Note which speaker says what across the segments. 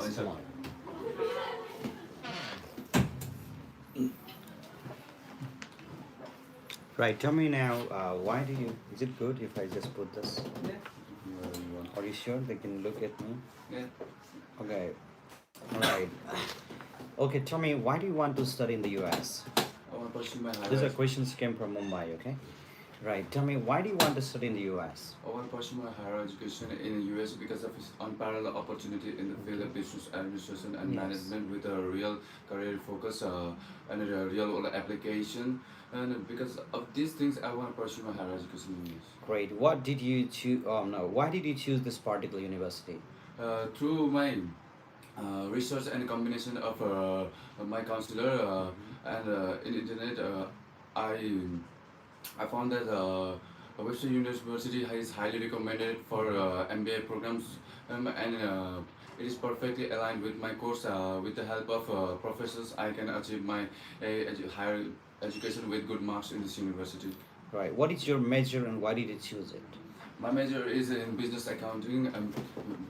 Speaker 1: Yes, come on. Right, tell me now, why do you, is it good if I just put this?
Speaker 2: Yeah.
Speaker 1: Are you sure they can look at me?
Speaker 2: Yeah.
Speaker 1: Okay, alright. Okay, tell me, why do you want to study in the US?
Speaker 2: I want to pursue my higher
Speaker 1: These are
Speaker 2: education.
Speaker 1: questions came from Mumbai, okay? Right, tell me, why do you want to study in the US?
Speaker 2: I want to pursue my higher education in the US because of its unparalleled opportunity in the field of business administration and
Speaker 1: Yes.
Speaker 2: management with a real career focus and a real world application. And because of these things, I want to pursue my higher education in the US.
Speaker 1: Great. What did you choose? Oh no. Why did you choose this particular university?
Speaker 2: Through my research and combination of my counselor and in internet, I I found that Western University is highly recommended for MBA programs and it is perfectly aligned with my course. With the help of professors, I can achieve my higher education with good marks in this university.
Speaker 1: Right. What is your major and why did you choose it?
Speaker 2: My major is in business accounting,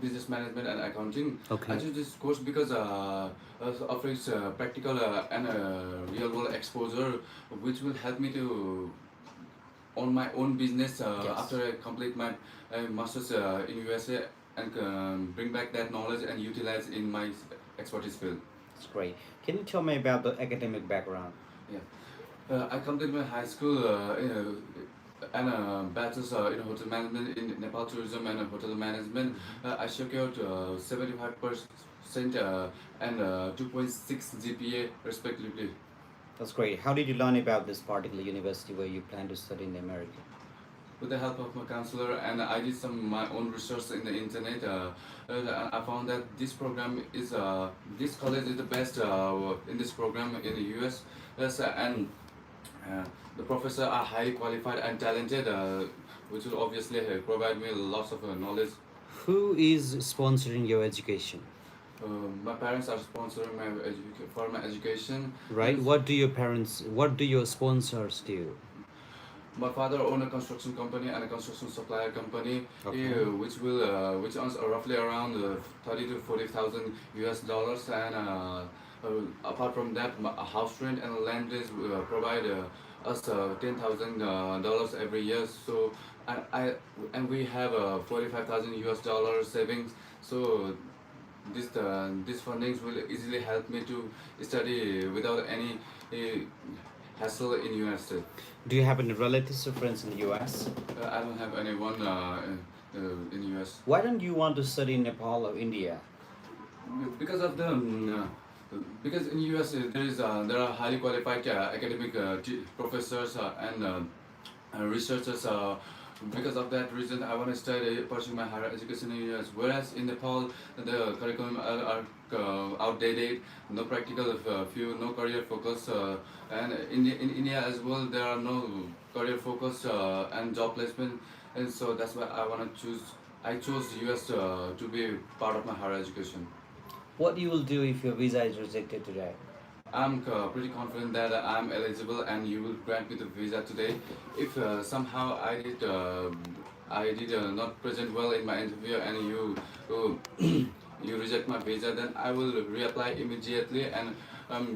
Speaker 2: business management and accounting. I
Speaker 1: Okay.
Speaker 2: choose this course because of its practical and real world exposure, which will help me to own my own business
Speaker 1: Yes.
Speaker 2: after I complete my masters in USA and bring back that knowledge and utilize in my expertise field.
Speaker 1: That's great. Can you tell me about the academic background?
Speaker 2: Yeah. I completed my high school and a bachelor's in hotel management in Nepal tourism and hotel management. I secured 75% and 2.6 GPA respectively.
Speaker 1: That's great. How did you learn about this particular university where you plan to study in America?
Speaker 2: With the help of my counselor and I did some my own research in the internet. I found that this program is this college is the best in this program in the US. Yes, and uh, the professors are highly qualified and talented, which will obviously provide me lots of knowledge.
Speaker 1: Who is sponsoring your education?
Speaker 2: My parents are sponsoring my for my education.
Speaker 1: Right. What do your sponsors do?
Speaker 2: My father own a construction company and a construction supplier company,
Speaker 1: Okay.
Speaker 2: which earns roughly around 30 to 40,000 US dollars, and apart from that, a house rent and land lease provide us $10,000 every year. So I and we have 45,000 US dollars savings. So these fundings will easily help me to study without any uh, hassle in United States.
Speaker 1: Do you have any relatives or friends in the US?
Speaker 2: I don't have anyone in US
Speaker 1: Why don't you want to study in Nepal or India?
Speaker 2: because of the because in US there are highly qualified academic professors and researchers. Because of that reason, I want to study pursue my higher education in US. Whereas in Nepal, the curriculum are outdated, no practical, few no career focus, and in India as well there are no career focus and job placement, and so that's why I want to choose. I chose US to be part of my higher education.
Speaker 1: What you will do if your visa is rejected today?
Speaker 2: I'm pretty confident that I'm eligible and you will grant me the visa today. If somehow I did not present well in my interview and you reject my visa, then I will reapply immediately and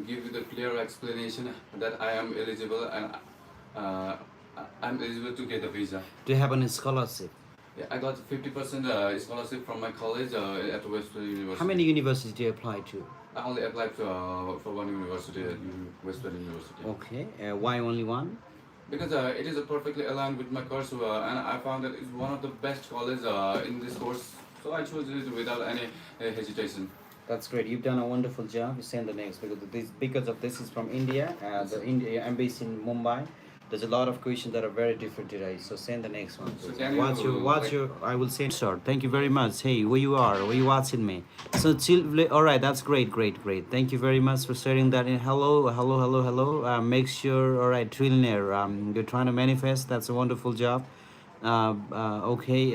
Speaker 2: give you the clear explanation that I am eligible and uh, I'm eligible to get the visa.
Speaker 1: Do you have any scholarship?
Speaker 2: Yeah, I got 50% scholarship from my college at Western University.
Speaker 1: How many universities do you apply to?
Speaker 2: I only applied for one university at Western University.
Speaker 1: Okay. Why only one?
Speaker 2: Because it is perfectly aligned with my course and I found that it's one of the best colleges in this course. So I chose it without any hesitation.
Speaker 1: That's great. You've done a wonderful job. You send the next because of this is from India. The India embassy in Mumbai. There's a lot of questions that are very different today. So send the next one.
Speaker 2: So
Speaker 1: Please.
Speaker 2: can
Speaker 1: What's
Speaker 2: you,
Speaker 1: your? I will send. Sir, thank you very much. Hey, where you are? Where you watching me? So all right. That's great. Thank you very much for sharing that. In hello. Make sure. All right, trillionaire. You're trying to manifest. That's a wonderful job. Okay.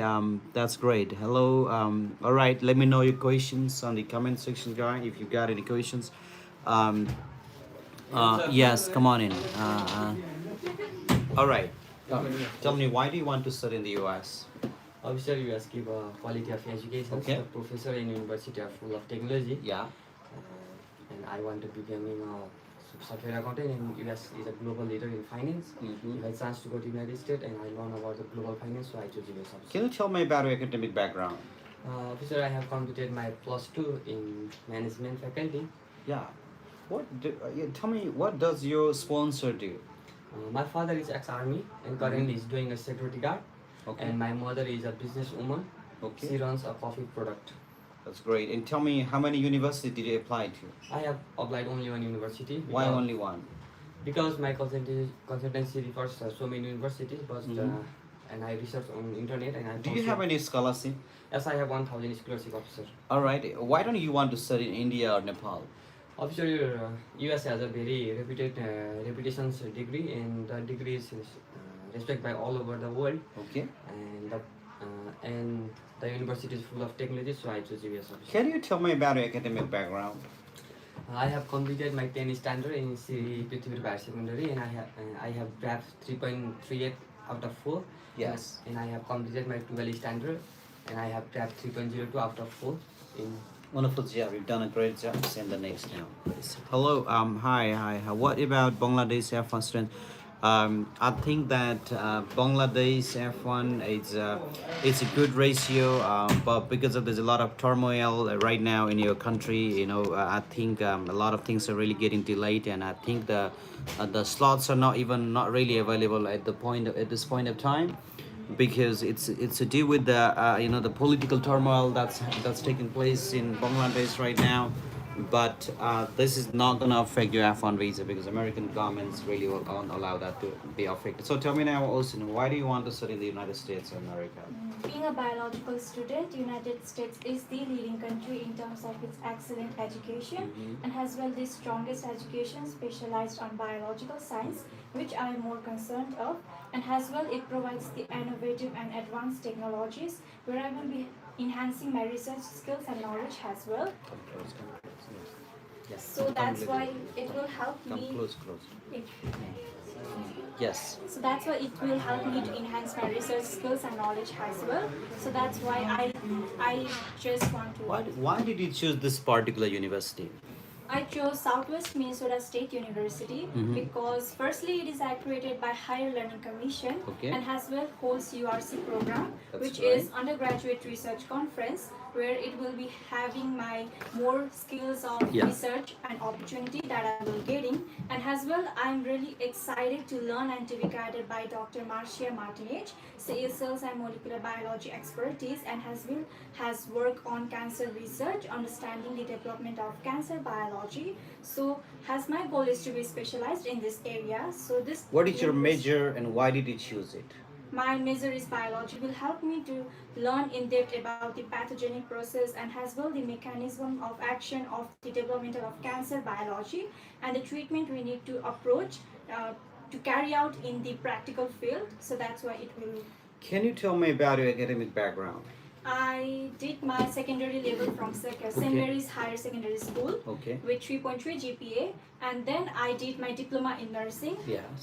Speaker 1: That's great. Hello. All right. Let me know your questions on the comment section, guy. If you got any questions. Um. Yes. Come on in. All right. Tell me, why do you want to study in the US?
Speaker 3: Obviously, US give a quality of education.
Speaker 1: Okay.
Speaker 3: The professor in university are full of technology.
Speaker 1: Yeah.
Speaker 3: And I want to becoming a software accountant. And US is a global leader in finance.
Speaker 1: Mhm.
Speaker 3: If I chance to go to United States and I learn about the global finance, so I choose US.
Speaker 1: Can you tell me about your academic background?
Speaker 3: Officer, I have completed my +2 in management faculty.
Speaker 1: Yeah. Tell me, what does your sponsor do?
Speaker 3: My father is ex-army and currently is doing a security guard.
Speaker 1: Okay.
Speaker 3: And my mother is a businesswoman.
Speaker 1: Okay.
Speaker 3: She runs a coffee product.
Speaker 1: That's great. And tell me, how many universities did you apply to?
Speaker 3: I have applied only one university.
Speaker 1: Why only one?
Speaker 3: Because my consultancy refers so many universities, but and I research on internet and I.
Speaker 1: Do you have any scholarship?
Speaker 3: Yes, I have 1,000 scholarship, officer.
Speaker 1: All right. Why don't you want to study in India or Nepal?
Speaker 3: Officer, US has a very reputation degree, and the degree is respected by all over the world.
Speaker 1: Okay.
Speaker 3: And the university is full of technology, so I choose US. Officer.
Speaker 1: Can you tell me about your academic background?
Speaker 3: I have completed my 10 standard in Sri Prithviraj Higher Secondary, and I have grabbed 3.38 out of 4.
Speaker 1: Yes.
Speaker 3: And I have completed my 12 standard, and I have grabbed 3.02 out of 4 in.
Speaker 1: Wonderful job. You've done a great job. Send the next now, please. Hello. Hi. What about Bangladesh F1 student? I think that Bangladesh F1 it's a good ratio, but because of there's a lot of turmoil right now in your country, I think a lot of things are really getting delayed, and I think the slots are not really available at this point of time, because it's to do with the the political turmoil that's taking place in Bangladesh right now. But this is not going to affect your F1 visa, because American governments really won't allow that to be affected. So tell me now, Austin, why do you want to study in the United States of America?
Speaker 4: Being a biological student, United States is the leading country in terms of its excellent education and has well the strongest education specialized on biological science, which I am more concerned of, and as well it provides the innovative and advanced technologies where I will be enhancing my research skills and knowledge as well.
Speaker 1: Come close. Yes.
Speaker 4: So that's why it will help
Speaker 1: Come
Speaker 4: me.
Speaker 1: close. Yes.
Speaker 4: So that's why it will help me to enhance my research skills and knowledge as well. So that's why I just want to.
Speaker 1: Why did you choose this particular university?
Speaker 4: I chose Southwest Minnesota State University because firstly it is accredited by Higher Learning Commission and as well holds URC program, which is undergraduate research conference, where it will be having my more skills of research and opportunity that I will getting, and as well I'm really excited to learn and to be guided by Dr. Marcia Martinez, cells and molecular biology expertise, and has worked on cancer research, understanding the development of cancer biology. So as my goal is to be specialized in this area. So this.
Speaker 1: What is your major and why did you choose it?
Speaker 4: My major is biology, will help me to learn in depth about the pathogenic process and as well the mechanism of action of the development of cancer biology and the treatment we need to approach to carry out in the practical field. So that's why it will.
Speaker 1: Can you tell me about your academic background?
Speaker 4: I did my secondary level from St. Mary's Higher Secondary School with 3.3 GPA, and then I did my diploma in nursing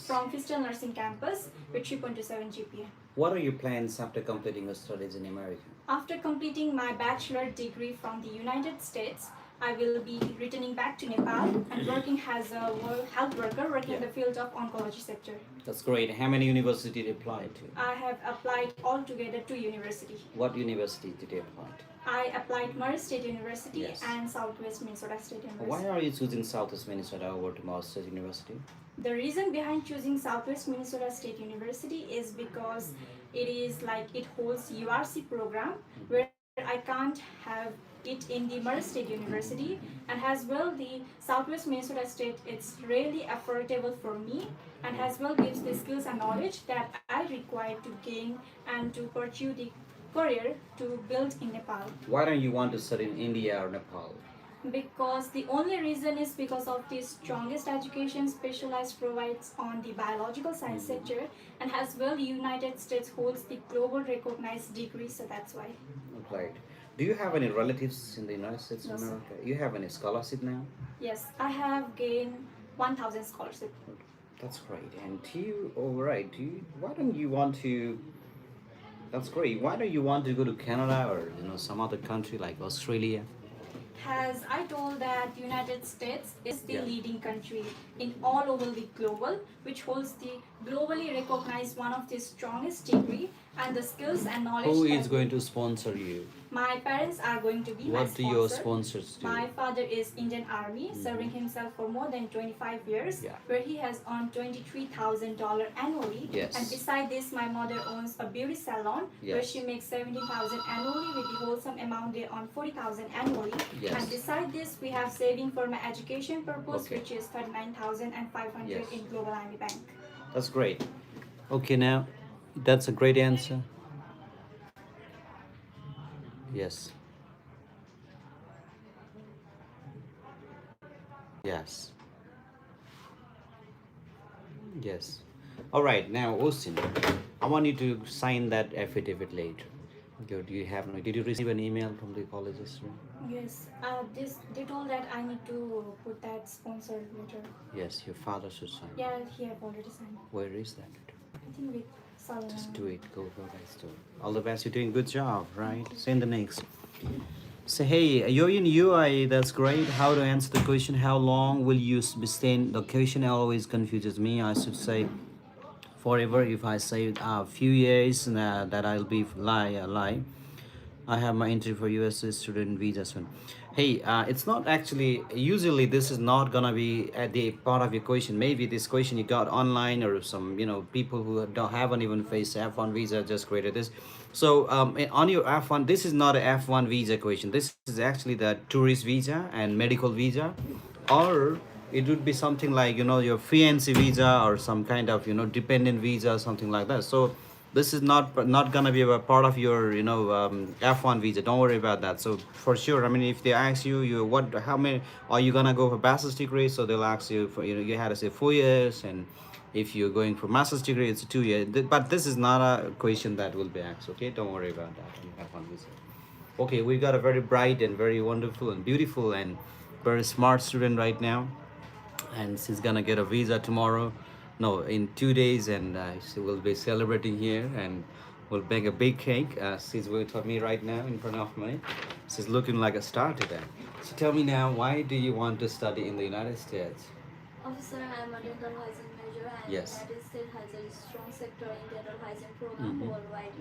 Speaker 4: from Fistal Nursing Campus with 3.27 GPA.
Speaker 1: What are your plans after completing your studies in America?
Speaker 4: After completing my bachelor degree from the United States, I will be returning back to Nepal and working as a health worker working in the field of oncology sector.
Speaker 1: That's great. How many universities did you apply to?
Speaker 4: I have applied altogether to university.
Speaker 1: What university did you apply to?
Speaker 4: I applied Murray State University and Southwest Minnesota State University.
Speaker 1: Why are you choosing Southwest Minnesota over to Murray State University?
Speaker 4: The reason behind choosing Southwest Minnesota State University is because it is like it holds URC program where I can't have it in the Murray State University, and as well the Southwest Minnesota State, it's really affordable for me and as well gives the skills and knowledge that I require to gain and to pursue the career to build in Nepal.
Speaker 1: Why don't you want to study in India or Nepal?
Speaker 4: Because the only reason is because of the strongest education specialized provides on the biological science sector, and as well the United States holds the global recognized degree, so that's why.
Speaker 1: Right. Do you have any relatives in the United States of America? You have any scholarship now?
Speaker 4: Yes, I have gained 1,000 scholarship.
Speaker 1: That's great. And why don't you want to That's great. Why don't you want to go to Canada or some other country like Australia?
Speaker 4: As I told that United States is the
Speaker 1: Yeah.
Speaker 4: leading country in all over the global, which holds the globally recognized one of the strongest degree and the skills and knowledge.
Speaker 1: Who
Speaker 4: that
Speaker 1: is going to sponsor you?
Speaker 4: My parents are going to be my
Speaker 1: What do your
Speaker 4: sponsor.
Speaker 1: sponsors do?
Speaker 4: My father is Indian Army, serving himself for more than 25 years,
Speaker 1: Yeah.
Speaker 4: where he has earned $23,000 annually.
Speaker 1: Yes.
Speaker 4: And beside this, my mother owns a beauty salon, where
Speaker 1: Yes.
Speaker 4: she makes 17,000 annually, with the wholesome amount they earn 40,000 annually.
Speaker 1: Yes.
Speaker 4: And beside this, we have saving for my education purpose,
Speaker 1: Okay.
Speaker 4: which is 39,500
Speaker 1: Yes.
Speaker 4: in Global Army Bank.
Speaker 1: That's great. Okay, now that's a great answer. Yes. Yes. Yes. All right. Now, Austin, I want you to sign that affidavit later. Good. You have no. Did you receive an email from the colleges?
Speaker 4: Yes, they told that I need to put that sponsored letter.
Speaker 1: Yes. Your father should sign.
Speaker 4: Yeah, he have already signed.
Speaker 1: Where is that?
Speaker 4: I think with Salona.
Speaker 1: Just do it. Go guys. Do it. All the best. You're doing a good job, right? Send the next. Say, hey, you're in UI. That's great. How to answer the question? How long will you stay? The question always confuses me. I should say forever. If I say a few years, that I'll be lie. I have my entry for US student visa soon. Hey, it's not actually, usually this is not gonna be at the part of your question. Maybe this question you got online, or some, people who haven't even faced F1 visa just created this. So on your F1, this is not a F1 visa question. This is actually the tourist visa and medical visa, or it would be something like your fiancé visa, or some kind of dependent visa, something like that. So this is not gonna be a part of your F1 visa. Don't worry about that. So for sure, I mean, if they ask you how many are you gonna go for bachelor's degree, so they'll ask you for you had to say 4 years, and if you're going for master's degree, it's 2 years. But this is not a question that will be asked. Okay, don't worry about that. You have one visa. Okay, we got a very bright and very wonderful and beautiful and very smart student right now, and she's gonna get a visa tomorrow, no, in 2 days, and she will be celebrating here, and we'll bake a big cake. She's with me right now in front of me. She's looking like a star today. So tell me now, why do you want to study in the United States?
Speaker 5: Officer, I am a dental hygiene major, and
Speaker 1: Yes.
Speaker 5: United States has a strong sector in dental hygiene program
Speaker 1: Mhm.
Speaker 5: worldwide,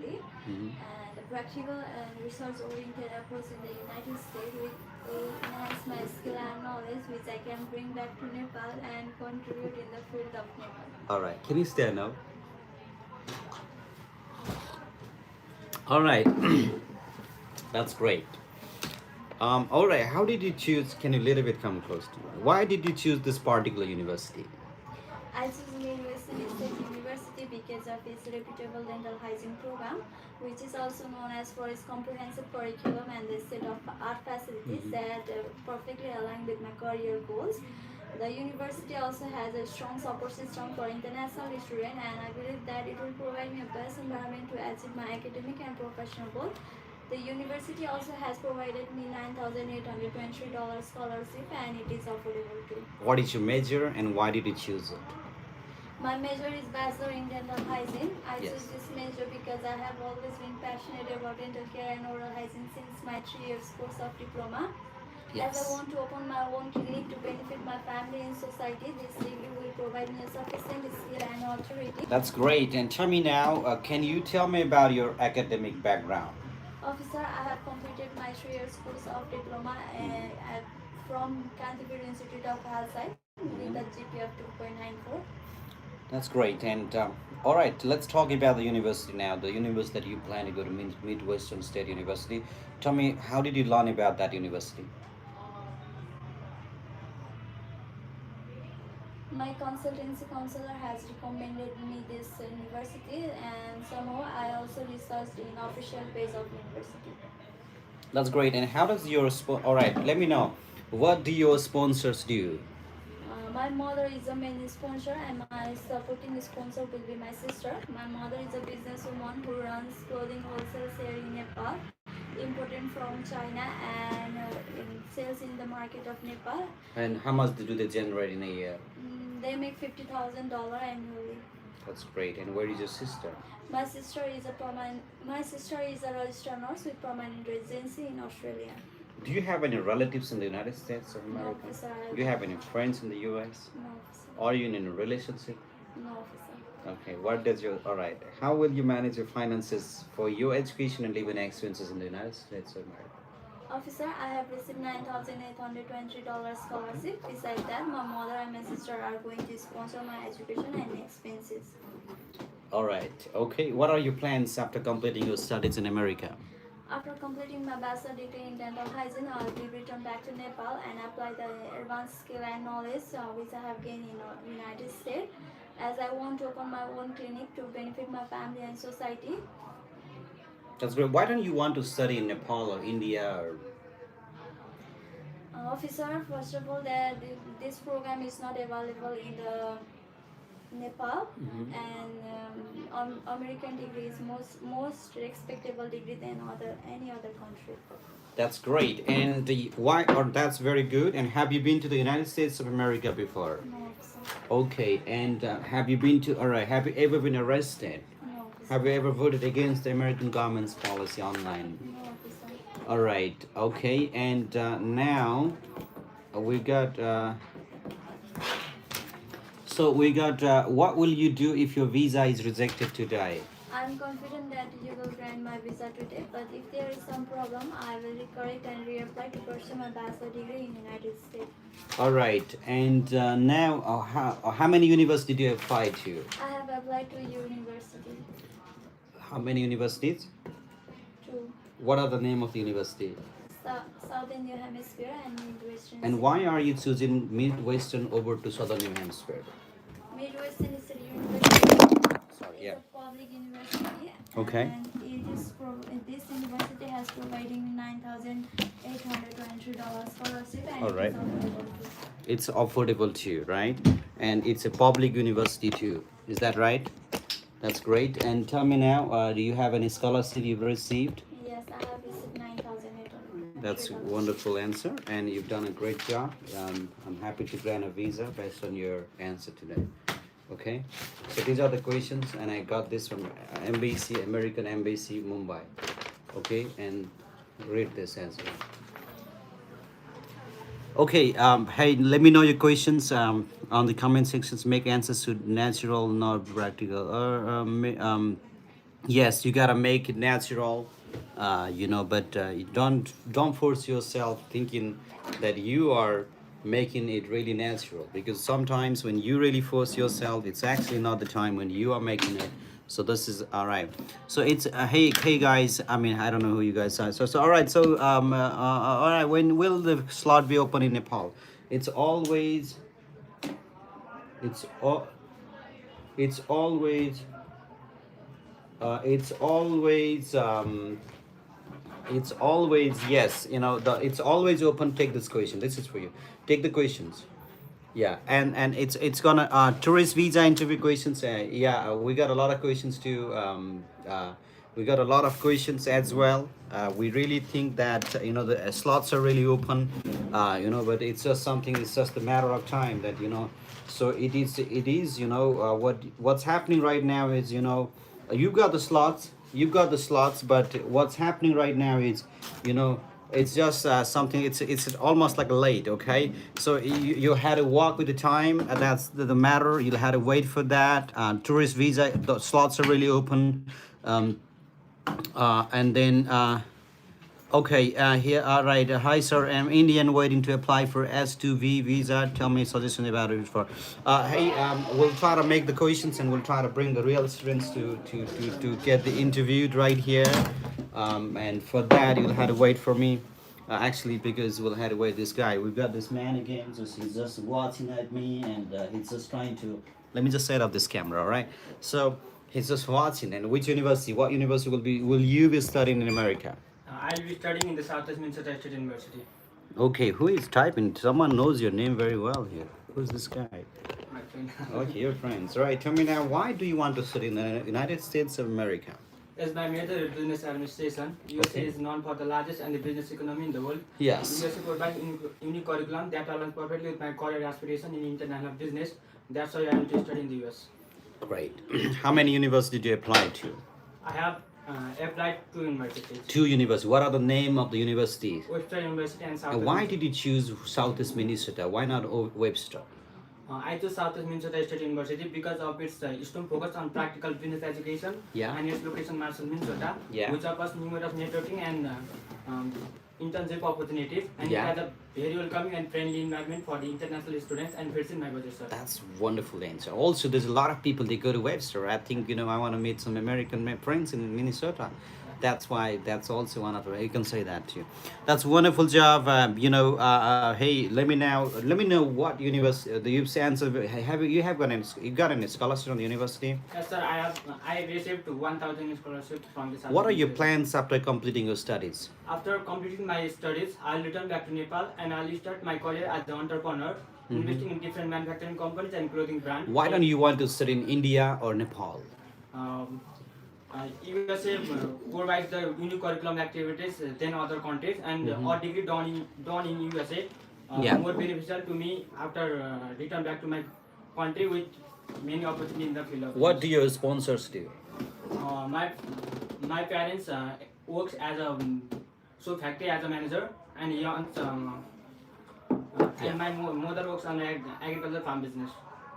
Speaker 1: Mhm.
Speaker 5: and a practical and research-oriented approach in the United States will enhance my skill and knowledge, which I can bring back to Nepal and contribute in the field of Nepal.
Speaker 1: All right, can you stand up? All right, that's great. All right, how did you choose? Can you a little bit come close to me? Why did you choose this particular university?
Speaker 5: I choose University State University because of its reputable dental hygiene program, which is also known as for its comprehensive curriculum and the set of art facilities that perfectly align with my career goals. The university also has a strong support system for international students, and I believe that it will provide me a best environment to achieve my academic and professional goals. The university also has provided me $9,823 scholarship, and it is affordable too.
Speaker 1: What is your major and why did you choose it?
Speaker 5: My major is Bachelor in Dental Hygiene. I
Speaker 1: Yes.
Speaker 5: chose this major because I have always been passionate about dental care and oral hygiene since my 3 years course of diploma. As
Speaker 1: Yes.
Speaker 5: I want to open my own clinic to benefit my family and society, this degree will provide me a sufficient skill and authority.
Speaker 1: That's great. And tell me now, can you tell me about your academic background?
Speaker 5: Officer, I have completed my 3 years course of diploma from Kantipur Institute of Health Science with a GPA of 2.94.
Speaker 1: That's great. And all right, let's talk about the university now. The university that you plan to go to, Midwestern State University. Tell me, how did you learn about that university?
Speaker 5: My consultancy counselor has recommended me this university, and somehow I also researched in official page of university.
Speaker 1: That's great. And how does your all right? Let me know. What do your sponsors do?
Speaker 5: My mother is a main sponsor, and my supporting sponsor will be my sister. My mother is a businesswoman who runs clothing wholesale here in Nepal, imported from China, and sells in the market of Nepal.
Speaker 1: And how much do they generate in a year?
Speaker 5: They make $50,000 annually.
Speaker 1: That's great. And where is your sister?
Speaker 5: My sister is a registered nurse with permanent residency in Australia.
Speaker 1: Do you have any relatives in the United States of
Speaker 5: No,
Speaker 1: America?
Speaker 5: officer.
Speaker 1: Do you have any friends in the US?
Speaker 5: No, officer.
Speaker 1: Are you in a relationship?
Speaker 5: No, officer.
Speaker 1: Okay, what does your, all right. How will you manage your finances for your education and living expenses in the United States of America?
Speaker 5: Officer, I have received $9,820 scholarship. Besides that, my mother and my sister are going to sponsor my education and expenses.
Speaker 1: All right, okay. What are your plans after completing your studies in America?
Speaker 5: After completing my bachelor degree in dental hygiene, I will be returned back to Nepal and apply the advanced skill and knowledge which I have gained in the United States, as I want to open my own clinic to benefit my family and society.
Speaker 1: That's great. Why don't you want to study in Nepal or India or
Speaker 5: Officer, first of all, this program is not available in the Nepal, and American degree is most respectable degree than any other country.
Speaker 1: That's great. And why? Or that's very good. And have you been to the United States of America before?
Speaker 5: No, officer.
Speaker 1: Okay. And have you been to? All right. Have you ever been arrested?
Speaker 5: No, officer.
Speaker 1: Have you ever voted against the American government's policy online?
Speaker 5: No, officer.
Speaker 1: All right. Okay. And now we got. So we got. What will you do if your visa is rejected today?
Speaker 5: I'm confident that you will grant my visa today, but if there is some problem, I will recorrect and reapply to pursue my bachelor degree in United States.
Speaker 1: All right. And now, how many universities did you apply to?
Speaker 5: I have applied to university.
Speaker 1: How many universities?
Speaker 5: To
Speaker 1: What are the name of the university?
Speaker 5: Southern New Hemisphere and Midwestern.
Speaker 1: And why are you choosing Midwestern over to Southern New Hampshire?
Speaker 5: Midwestern is a university.
Speaker 1: Sorry,
Speaker 5: It's
Speaker 1: yeah.
Speaker 5: a public university.
Speaker 1: Okay.
Speaker 5: And this university has providing $9,820 scholarship, and
Speaker 1: All right.
Speaker 5: it's affordable.
Speaker 1: It's affordable too, right? And it's a public university too. Is that right? That's great. And tell me now, do you have any scholarship you've received?
Speaker 5: Yes, I have received $9,820.
Speaker 1: That's a wonderful answer, and you've done a great job. I'm happy to grant a visa based on your answer today. Okay, so these are the questions, and I got this from Embassy, American Embassy, Mumbai. Okay, and read this answer. Okay, hey, let me know your questions on the comment sections. Make answers to natural, not practical. Yes, you gotta make it natural, but you don't force yourself thinking that you are making it really natural, because sometimes when you really force yourself, it's actually not the time when you are making it. So this is all right. So it's hey guys. I mean, I don't know who you guys are. So all right. So all right. When will the slot be open in Nepal? It's always. It's all. It's always. It's always. It's always yes. It's always open. Take this question. This is for you. Take the questions. Yeah, and it's gonna tourist visa interview questions. We got a lot of questions too. We got a lot of questions as well. We really think that the slots are really open. But it's just something. It's just a matter of time that. So it is. What's happening right now is you've got the slots. You've got the slots, but what's happening right now is it's just something. It's almost like late. Okay, so you had to walk with the time. That's the matter. You had to wait for that. Tourist visa, the slots are really open. And then here, all right. Hi sir, I'm Indian waiting to apply for S2V visa. Tell me suggestion about it for. We'll try to make the questions, and we'll try to bring the real students to get the interviewed right here. And for that you'll have to wait for me. Actually, because we'll have to wait this guy. We've got this man again, so he's just watching at me, and he's just trying to. Let me just set up this camera, all right? So he's just watching. And which university? What university will you be studying in America?
Speaker 6: I'll be studying in the Southwest Minnesota State University.
Speaker 1: Okay, who is typing? Someone knows your name very well here. Who's this guy?
Speaker 6: My friend.
Speaker 1: Okay, your friends. All right, tell me now, why do you want to study in the United States of America?
Speaker 6: As my major is business administration, USA
Speaker 1: Okay.
Speaker 6: is known for the largest and the business economy in the world.
Speaker 1: Yes.
Speaker 6: USA provides unique curriculum that aligns perfectly with my career aspiration in international business. That's why I am to study in the US.
Speaker 1: Great. How many universities did you apply to?
Speaker 6: I have applied to universities.
Speaker 1: Two universities. What are the name of the universities?
Speaker 6: Webster University and South.
Speaker 1: And why did you choose Southeast Minnesota? Why not Webster?
Speaker 6: I chose Southeast Minnesota State University because of its strong focus on practical business education.
Speaker 1: Yeah.
Speaker 6: And its location, Marshall, Minnesota,
Speaker 1: Yeah.
Speaker 6: which offers numerous networking and um, internship opportunities, and
Speaker 1: Yeah.
Speaker 6: it has a very welcoming and friendly environment for the international students, and fits in my budget, sir.
Speaker 1: That's wonderful answer. Also, there's a lot of people they go to Webster. I think I want to meet some American friends in Minnesota. That's why. That's also one of the. You can say that too. That's wonderful job. Hey, let me know what university. The you've answered. You got any scholarship from the university?
Speaker 6: Yes, sir. I received 1,000 scholarships from the.
Speaker 1: What are your plans after completing your studies?
Speaker 6: After completing my studies, I'll return back to Nepal and I'll start my career as an entrepreneur, investing in different manufacturing companies and clothing brands.
Speaker 1: Why don't you want to study in India or Nepal?
Speaker 6: USA provides the unique curriculum activities than other countries, and a degree done in USA
Speaker 1: Yeah.
Speaker 6: more beneficial to me after return back to my country with many opportunities in the field of
Speaker 1: What do
Speaker 6: business.
Speaker 1: your sponsors do?
Speaker 6: My parents works as a soap factory as a manager, and he owns and my mother works on agriculture farm business.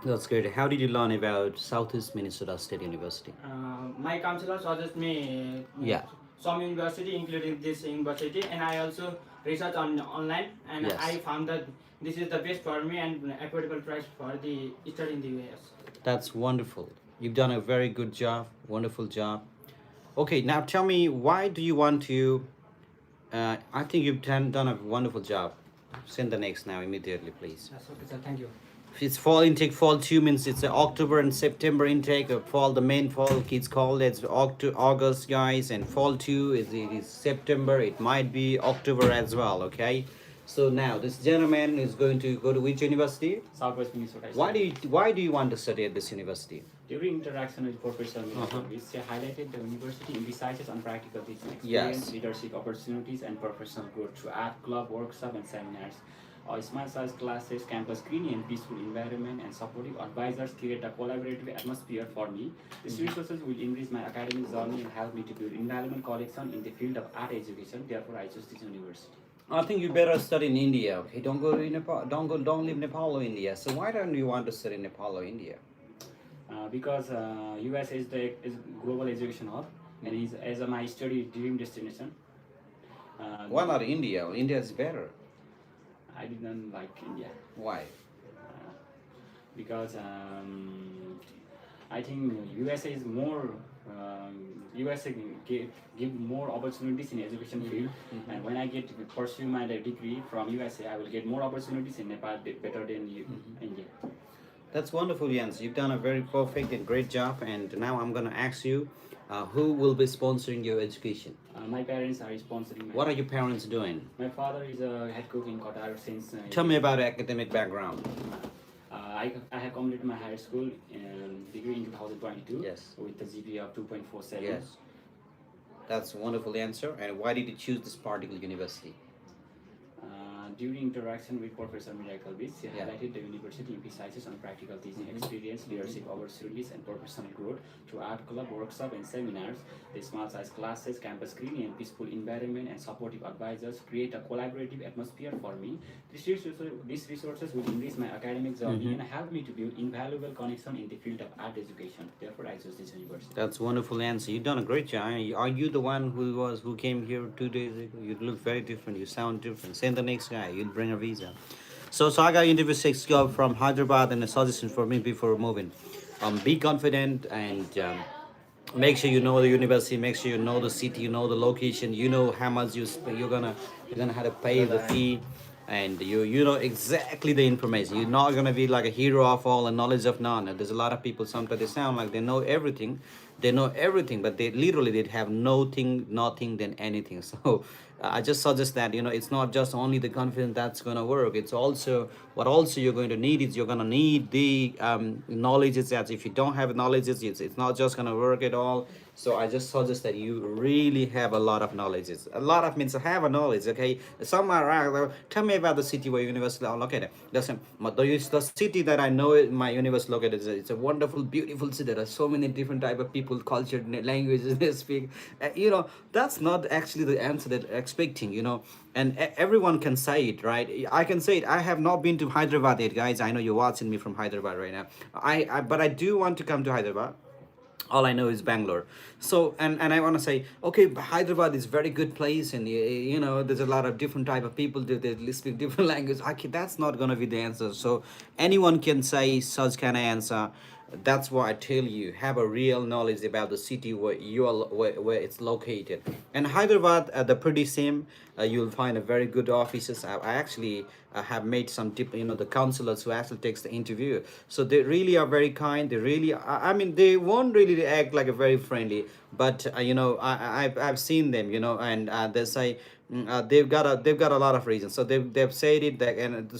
Speaker 1: That's great. How did you learn about Southeast Minnesota State University?
Speaker 6: My counselor suggests me
Speaker 1: Yeah.
Speaker 6: some university, including this university, and I also research on online, and
Speaker 1: Yes.
Speaker 6: I found that this is the best for me and affordable price for the study in the US.
Speaker 1: That's wonderful. You've done a very good job. Wonderful job. Okay, now tell me, why do you want to? I think you've done a wonderful job. Send the next now immediately, please.
Speaker 6: That's okay, sir. Thank you.
Speaker 1: It's fall intake. Fall 2 means it's October and September intake. Fall, the main fall kids call it's August, guys, and fall 2 is September. It might be October as well. Okay. So now this gentleman is going to go to which university?
Speaker 7: Southwest Minnesota.
Speaker 1: Why do you want to study at this university?
Speaker 7: During interaction with Professor Minnesota, she highlighted the university emphasizes on practical teaching
Speaker 1: Yes.
Speaker 7: experience, leadership opportunities, and professional growth through art club, workshop, and seminars. Small-sized classes, campus clean and peaceful environment, and supportive advisors create a collaborative atmosphere for me. These resources will enrich my academic journey and help me to build invaluable collection in the field of art education. Therefore, I chose this university.
Speaker 1: I think you better study in India. Okay, don't go to Nepal. Don't live Nepal or India. So why don't you want to study in Nepal or India?
Speaker 7: Because US is global education hub and is as my study dream destination.
Speaker 1: Why not India? India is better.
Speaker 7: I didn't like India
Speaker 1: Why?
Speaker 7: because I think USA is more. USA give more opportunities in education field, and when I get to pursue my degree from USA, I will get more opportunities in Nepal better than India.
Speaker 1: That's wonderful, Jens. You've done a very perfect and great job. And now I'm going to ask you, who will be sponsoring your education?
Speaker 7: My parents are sponsoring.
Speaker 1: What are your parents doing?
Speaker 7: My father is a head cook in Qatar since.
Speaker 1: Tell me about academic background.
Speaker 7: I have completed my high school degree in 2022
Speaker 1: Yes.
Speaker 7: with a GPA of 2.47.
Speaker 1: Yes. That's a wonderful answer. And why did you choose this particular university?
Speaker 7: During interaction with Professor Miracle Beach, she
Speaker 1: Yeah.
Speaker 7: highlighted the university emphasizes on practical teaching experience, leadership opportunities, and professional growth through art club, workshop, and seminars. The small-sized classes, campus clean and peaceful environment, and supportive advisors create a collaborative atmosphere for me. These resources will enrich my academic journey and help me to build invaluable connection in the field of art education. Therefore, I chose this university.
Speaker 1: That's a wonderful answer. You've done a great job. Are you the one who came here 2 days ago? You look very different. You sound different. Send the next guy. You'll bring a visa. So I got interview 6 girl from Hyderabad and a suggestion for me before moving. Be confident and make sure you know the university. Make sure you know the city. You know the location. You know how much you're gonna have to pay the fee. And you know exactly the information. You're not gonna be like a hero of all and knowledge of none. There's a lot of people sometimes they sound like they know everything, They know everything, but they have nothing than anything. So I just suggest that, it's not just only the confidence that's going to work. It's also what also you're going to need is you're going to need the knowledge. That if you don't have knowledge, it's not just going to work at all. So I just suggest that you really have a lot of knowledges. A lot of means have a knowledge, okay? Somewhere around, tell me about the city where university are located. Listen, the city that I know my university located is it's a wonderful, beautiful city. There are so many different type of people, culture, languages they speak. That's not actually the answer that they're expecting, and everyone can say it, right? I can say it. I have not been to Hyderabad yet, guys. I know you're watching me from Hyderabad right now. But I do want to come to Hyderabad. All I know is Bangalore. So and I want to say, okay, Hyderabad is very good place, and there's a lot of different type of people. They speak different language. Okay, that's not gonna be the answer. So anyone can say such kind of answer. That's why I tell you, have a real knowledge about the city where it's located. And Hyderabad, the pretty same. You'll find a very good offices. I actually have made some the counselors who actually takes the interview. So they really are very kind. They really, I mean, they won't really act like a very friendly, but I've seen them, and they say. They've got a lot of reasons. So they've said it that, and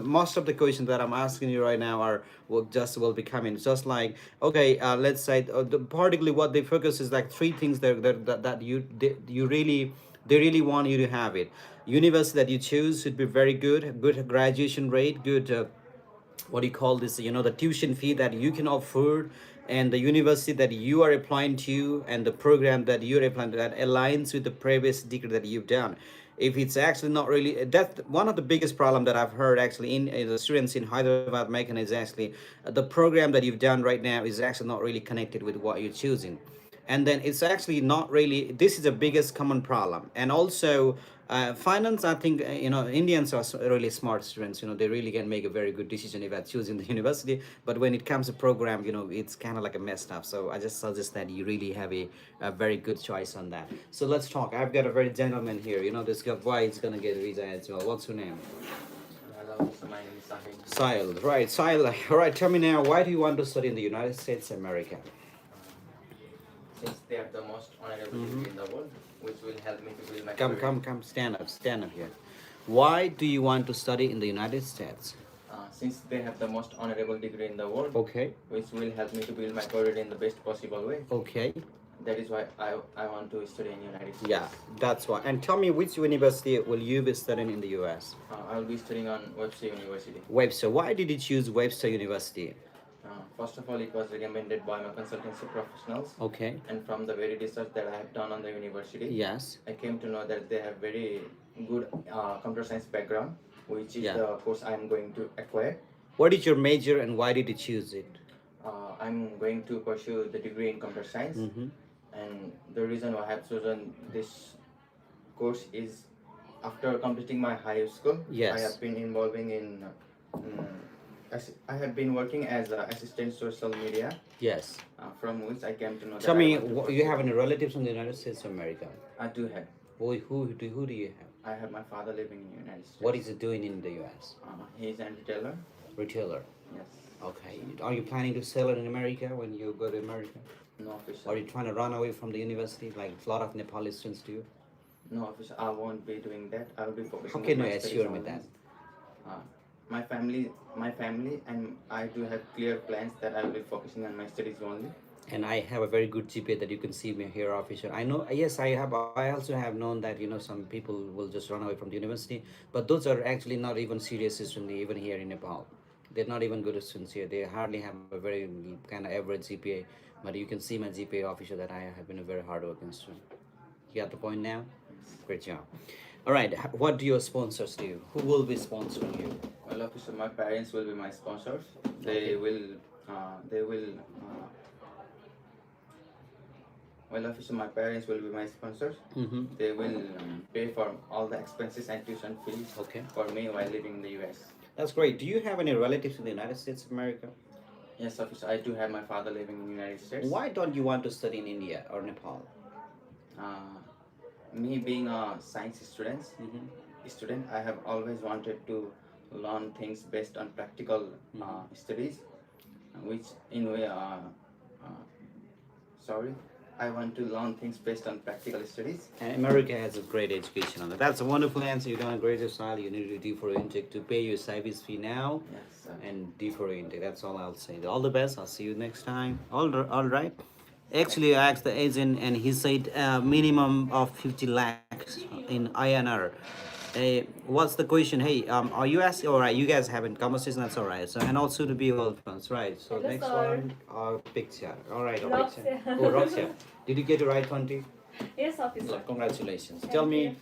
Speaker 1: most of the questions that I'm asking you right now will be coming. Just like, okay, let's say particularly what they focus is like three things that you really, they really want you to have it. University that you choose should be very good graduation rate, good what do you call this, the tuition fee that you can afford, and the university that you are applying to, and the program that you're applying to that aligns with the previous degree that you've done. If it's actually not really, that's one of the biggest problem that I've heard actually in the students in Hyderabad making is actually the program that you've done right now is actually not really connected with what you're choosing. And then it's actually not really, this is the biggest common problem. And also finance, I think, Indians are really smart students. They really can make a very good decision about choosing the university. But when it comes to program, it's kind of like a messed up. So I just suggest that you really have a very good choice on that. So let's talk. I've got a very gentleman here. This guy is going to get a visa as well. What's your name?
Speaker 8: Hello, so my name is Sahil.
Speaker 1: Sahil, right. Sahil, all right, tell me now, why do you want to study in the United States of America?
Speaker 8: Since they are the most honorable degree in the world, which will help me to build my
Speaker 1: Come,
Speaker 8: career.
Speaker 1: come, stand up here. Why do you want to study in the United States?
Speaker 8: Since they have the most honorable degree in the world,
Speaker 1: Okay,
Speaker 8: which will help me to build my career in the best possible way.
Speaker 1: okay,
Speaker 8: That is why I want to study in United States.
Speaker 1: yeah, that's why. And tell me, which university will you be studying in the US?
Speaker 8: I will be studying on Webster University.
Speaker 1: Webster. Why did you choose Webster University?
Speaker 8: First of all, it was recommended by my consultancy professionals.
Speaker 1: Okay,
Speaker 8: And from the very research that I have done on the university,
Speaker 1: yes,
Speaker 8: I came to know that they have very good computer science background, which is
Speaker 1: Yeah.
Speaker 8: the course I am going to acquire.
Speaker 1: what is your major and why did you choose it?
Speaker 8: I'm going to pursue the degree in computer science, and the reason why I have chosen this course is after completing my high school,
Speaker 1: Yes.
Speaker 8: I have been involving in. I have been working as an assistant social media,
Speaker 1: Yes.
Speaker 8: from which I came to know.
Speaker 1: Tell
Speaker 8: that I
Speaker 1: me,
Speaker 8: want to
Speaker 1: you
Speaker 8: pursue-
Speaker 1: have any relatives in the United States of America?
Speaker 8: I do have.
Speaker 1: Who do you have?
Speaker 8: I have my father living in the United States.
Speaker 1: What is he doing in the US?
Speaker 8: He is a retailer.
Speaker 1: Retailer.
Speaker 8: Yes.
Speaker 1: Okay. Are you planning to sell it in America when you go to America?
Speaker 8: No official.
Speaker 1: Are you trying to run away from the university like a lot of Nepali students do?
Speaker 8: No official. I won't be doing that. I will be focusing.
Speaker 1: How can
Speaker 8: on
Speaker 1: you
Speaker 8: my studies
Speaker 1: assure me
Speaker 8: only.
Speaker 1: that?
Speaker 8: My family, and I do have clear plans that I will be focusing on my studies only.
Speaker 1: And I have a very good GPA that you can see me here official. I know, yes, I also have known that, some people will just run away from the university, but those are actually not even serious students even here in Nepal. They're not even good students here. They hardly have a very kind of average GPA, but you can see my GPA official that I have been a very hardworking student. You got the point now? Great job. All right, what do your sponsors do? Who will be sponsoring you?
Speaker 8: Well, official, my parents will be my sponsors.
Speaker 1: Okay.
Speaker 8: Well, official, my parents will be my sponsors.
Speaker 1: Mm-hmm.
Speaker 8: They will pay for all the expenses and tuition fees
Speaker 1: Okay.
Speaker 8: for me while living in the US.
Speaker 1: That's great. Do you have any relatives in the United States of America?
Speaker 8: Yes, official, I do have my father living in the United States.
Speaker 1: Why don't you want to study in India or Nepal?
Speaker 8: Me being a science student, I have always wanted to learn things based on practical studies, which in way sorry. I want to learn things based on practical studies.
Speaker 1: And America has a great education on that. That's a wonderful answer. You've done a great job. You need to do for intake to pay your service fee now
Speaker 8: Yes, sir.
Speaker 1: and do for intake. That's all I'll say. All the best. I'll see you next time. All right. Actually, I asked the agent, and he said minimum of 50 lakhs in INR. What's the question? Hey, are you asking? All right, you guys having conversation. That's all right. So, and also to be well funds, right? So
Speaker 4: Hello,
Speaker 1: next
Speaker 4: sir.
Speaker 1: one, picture. All right,
Speaker 4: Roxy.
Speaker 1: picture. Oh, Roxy. Did you get the right 20?
Speaker 4: Yes, officer.
Speaker 1: Congratulations.
Speaker 4: Thank
Speaker 1: Tell me,
Speaker 4: you.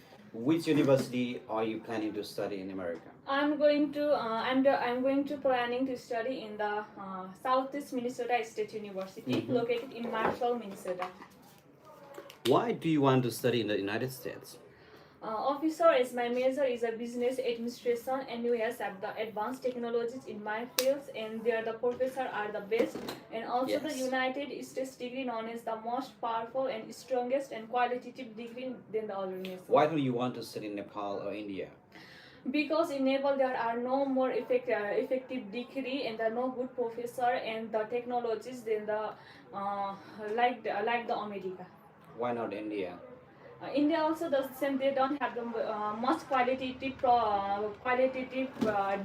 Speaker 1: which university are you planning to study in America?
Speaker 4: I'm going to planning to study in the Southeast Minnesota State University, located in Marshall, Minnesota.
Speaker 1: Why do you want to study in the United States?
Speaker 4: Officer, as my major is a business administration, and US have the advanced technologies in my fields, and there the professors are the best, and also the
Speaker 1: Yes.
Speaker 4: United States degree known as the most powerful and strongest and qualitative degree than the other nations.
Speaker 1: Why do you want to study in Nepal or India?
Speaker 4: Because in Nepal there are no more effective degree, and there are no good professor and the technologies than the like the America.
Speaker 1: Why not India?
Speaker 4: India also does the same. They don't have the much qualitative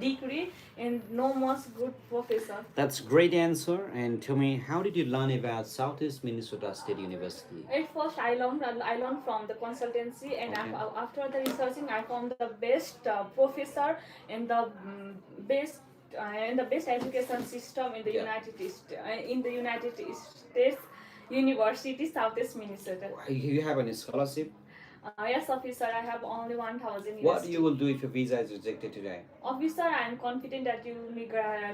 Speaker 4: degree and no much good professor.
Speaker 1: That's great answer. And tell me, how did you learn about Southeast Minnesota State University?
Speaker 4: At first, I learned from the consultancy, and
Speaker 1: Okay.
Speaker 4: after the researching, I found the best professor and the best education system in the
Speaker 1: Yeah.
Speaker 4: United States University, Southeast Minnesota.
Speaker 1: You have any scholarship?
Speaker 4: Yes, officer, I have only 1,000
Speaker 1: What
Speaker 4: USD.
Speaker 1: you will do if your visa is rejected today?
Speaker 4: Officer, I am confident that you will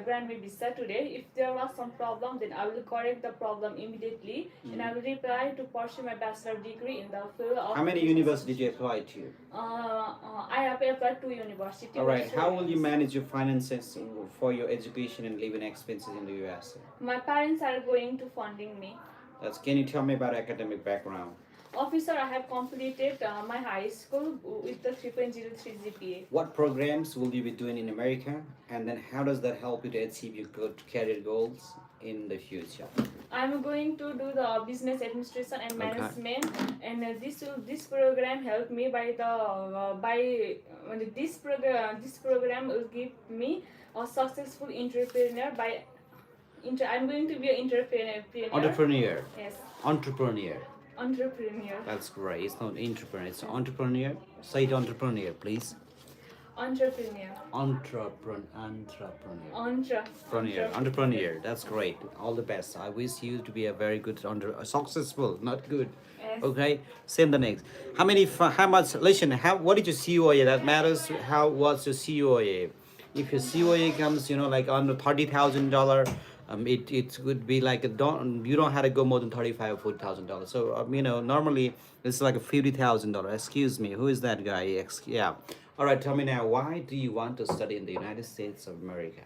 Speaker 4: grant me visa today. If there was some problem, then I will correct the problem immediately, and I will reply to pursue my bachelor degree in the field of.
Speaker 1: How many universities did you apply to?
Speaker 4: I have applied to university.
Speaker 1: All right. How will you manage your finances for your education and living expenses in the US?
Speaker 4: My parents are going to funding me.
Speaker 1: Can you tell me about academic background?
Speaker 4: Officer, I have completed my high school with the 3.03 GPA.
Speaker 1: What programs will you be doing in America, and then how does that help you to achieve your good career goals in the future?
Speaker 4: I'm going to do the business administration and
Speaker 1: Okay.
Speaker 4: management, and this program helped me this program will give me a successful entrepreneur I'm going to be an entrepreneur.
Speaker 1: Entrepreneur.
Speaker 4: Yes,
Speaker 1: Entrepreneur.
Speaker 4: entrepreneur.
Speaker 1: That's great. It's not entrepreneur. It's entrepreneur. Say it, entrepreneur, please.
Speaker 4: Entrepreneur.
Speaker 1: Entrepreneur. That's great. All the best. I wish you to be a very good successful, not good.
Speaker 4: Yes.
Speaker 1: Okay. Send the next. How much? Listen. What did your COA? That matters. What's your COA? If your COA comes, like under $30,000. It would be like you don't have to go more than $35,000 or $40,000. So normally it's like a $50,000. Excuse me, who is that guy? Yeah. All right, tell me now, why do you want to study in the United States of America?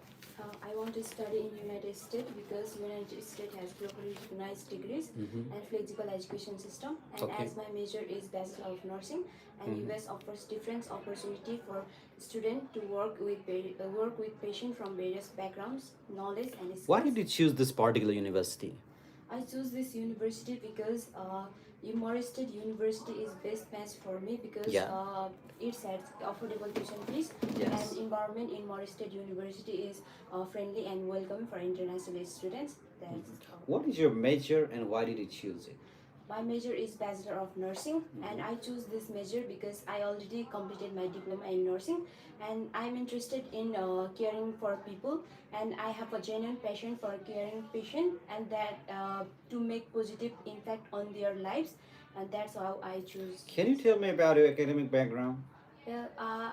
Speaker 9: I want to study in United States because United States has globally recognized degrees and flexible education system. And
Speaker 1: Okay.
Speaker 9: as my major is Bachelor of Nursing, and US offers different opportunity for students to work with patients from various backgrounds, knowledge, and skills.
Speaker 1: Why did you choose this particular university?
Speaker 9: I choose this university because Mumbai State University is best match for me because
Speaker 1: Yeah.
Speaker 9: it has affordable tuition fees
Speaker 1: Yes.
Speaker 9: and environment in Mumbai State University is friendly and welcoming for international students.
Speaker 1: What is your major and why did you choose it?
Speaker 9: My major is Bachelor of Nursing, and I choose this major because I already completed my diploma in nursing, and I'm interested in caring for people, and I have a genuine passion for caring patient, and that to make positive impact on their lives, and that's how I choose.
Speaker 1: Can you tell me about your academic background?
Speaker 9: Yeah,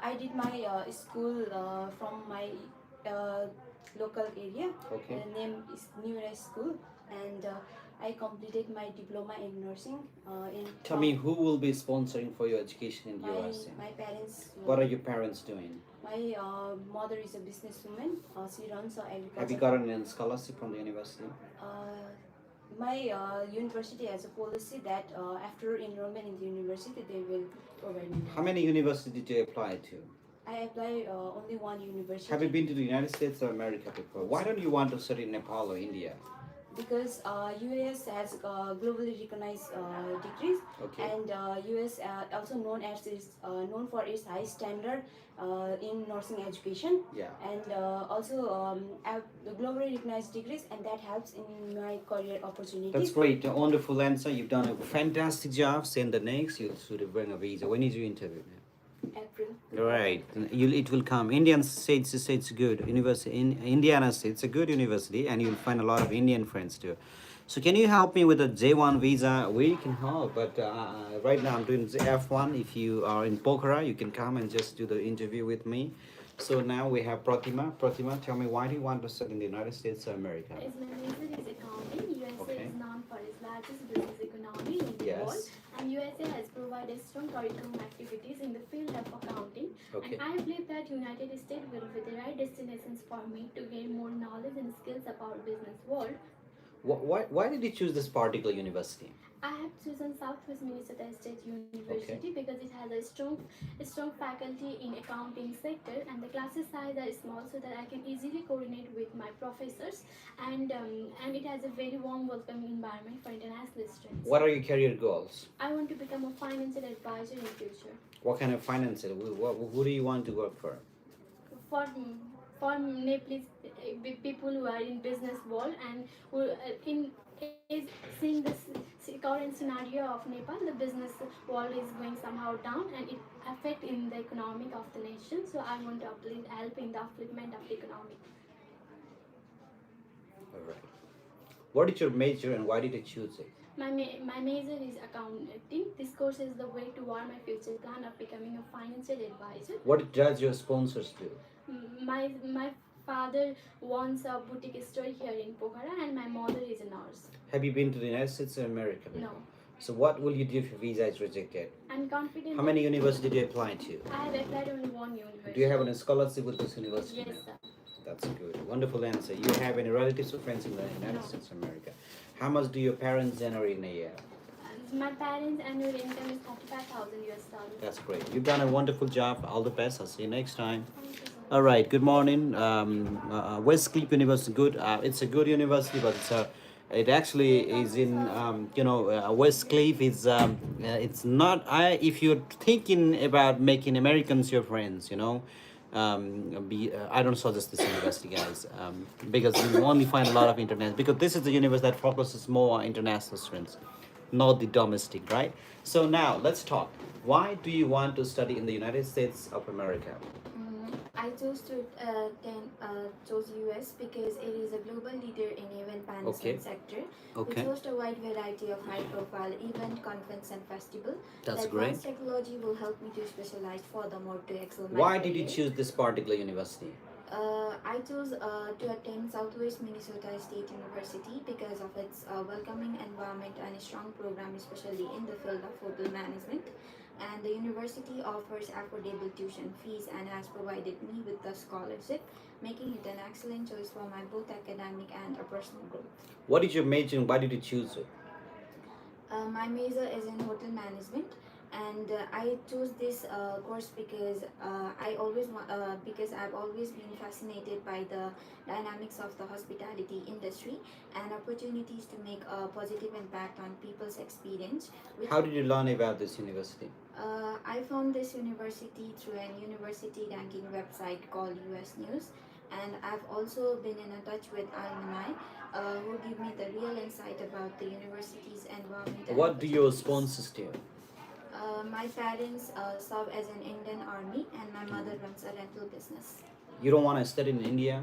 Speaker 9: I did my school from my local area.
Speaker 1: Okay.
Speaker 9: The name is New Era School, and I completed my diploma in nursing.
Speaker 1: Tell me, who will be sponsoring for your education in
Speaker 9: my,
Speaker 1: USA?
Speaker 9: my parents.
Speaker 1: What are your parents doing?
Speaker 9: My mother is a businesswoman. She runs an agriculture.
Speaker 1: Have you gotten any scholarship from the university?
Speaker 9: My university has a policy that after enrollment in the university, they will provide me.
Speaker 1: How many universities did you apply to?
Speaker 9: I applied only one university.
Speaker 1: Have you been to the United States or America before? Why don't you want to study in Nepal or India?
Speaker 9: because US has globally recognized degrees,
Speaker 1: Okay.
Speaker 9: and US also known for its high standard in nursing education,
Speaker 1: Yeah.
Speaker 9: and also have the globally recognized degrees, and that helps in my career opportunities.
Speaker 1: That's great. A wonderful answer. You've done a fantastic job. Send the next. You should bring a visa. When is your interview?
Speaker 9: April.
Speaker 1: Right. It will come. Indian states say it's good. University in Indiana State, it's a good university, and you'll find a lot of Indian friends too. So can you help me with a J1 visa? We can help, but right now I'm doing the F1. If you are in Pokhara, you can come and just do the interview with me. So now we have Pratima. Pratima, tell me, why do you want to study in the United States of America?
Speaker 5: As my major is accounting, USA
Speaker 1: Okay.
Speaker 5: is known for its largest business economy in the
Speaker 1: Yes.
Speaker 5: world, and USA has provided strong curriculum activities in the field of accounting.
Speaker 1: Okay.
Speaker 5: And I believe that United States will be the right destinations for me to gain more knowledge and skills about business world.
Speaker 1: Why did you choose this particular university?
Speaker 5: I have chosen Southwest Minnesota State University because it has a strong faculty in accounting sector, and the classes size are small so that I can easily coordinate with my professors, and it has a very warm welcoming environment for international students.
Speaker 1: What are your career goals?
Speaker 5: I want to become a financial advisor in future.
Speaker 1: What kind of financial? Who do you want to work for?
Speaker 5: For for Nepalese people who are in business world and who in is seeing this current scenario of Nepal, the business world is going somehow down and it affect in the economic of the nation. So I want to help in the upliftment of the economy.
Speaker 1: All right. What is your major and why did you choose it?
Speaker 5: My major is accounting. This course is the way toward my future plan of becoming a financial advisor.
Speaker 1: What does your sponsors do?
Speaker 5: My father owns a boutique store here in Pokhara, and my mother is a nurse.
Speaker 1: Have you been to the United States of America before?
Speaker 5: No.
Speaker 1: So what will you do if your visa is rejected?
Speaker 5: I'm confident.
Speaker 1: How many universities do you apply to?
Speaker 5: I have applied only one university.
Speaker 1: Do you have a scholarship with this university?
Speaker 5: Yes,
Speaker 1: now?
Speaker 5: sir.
Speaker 1: That's good. Wonderful answer. You have any relatives or friends in the United
Speaker 5: No.
Speaker 1: States of America? How much do your parents generate in a year?
Speaker 5: My parents' annual income is $35,000 US.
Speaker 1: That's great. You've done a wonderful job. All the best. I'll see you next time.
Speaker 5: Thank you so much.
Speaker 1: All right. Good morning. Westcliff University. Good. It's a good university, but it actually is in Westcliff is it's not. If you're thinking about making Americans your friends, I don't suggest this university, guys, because you only find a lot of international. Because this is the university that focuses more on international students, not the domestic, right? So now let's talk. Why do you want to study in the United States of America?
Speaker 10: I chose to chose US because it is a global leader in event management sector.
Speaker 1: Okay.
Speaker 10: It hosts a wide variety of high-profile event, conference, and festival.
Speaker 1: That's
Speaker 10: the
Speaker 1: great.
Speaker 10: advanced technology will help me to specialize furthermore to excel. My
Speaker 1: Why did you
Speaker 10: career.
Speaker 1: choose this particular university?
Speaker 10: I chose to attend Southwest Minnesota State University because of its welcoming environment and a strong program, especially in the field of hotel management. And the university offers affordable tuition fees and has provided me with a scholarship, making it an excellent choice for my both academic and personal growth.
Speaker 1: What is your major and why did you choose it?
Speaker 10: My major is in hotel management, and I chose this course because because I've always been fascinated by the dynamics of the hospitality industry and opportunities to make a positive impact on people's experience.
Speaker 1: How did you learn about this university?
Speaker 10: I found this university through an university ranking website called US News, and I've also been in touch with alumni who give me the real insight about the university's environment. And
Speaker 1: What do your sponsors do?
Speaker 10: My parents serve as an Indian army, and my mother runs a rental business.
Speaker 1: You don't want to study in India?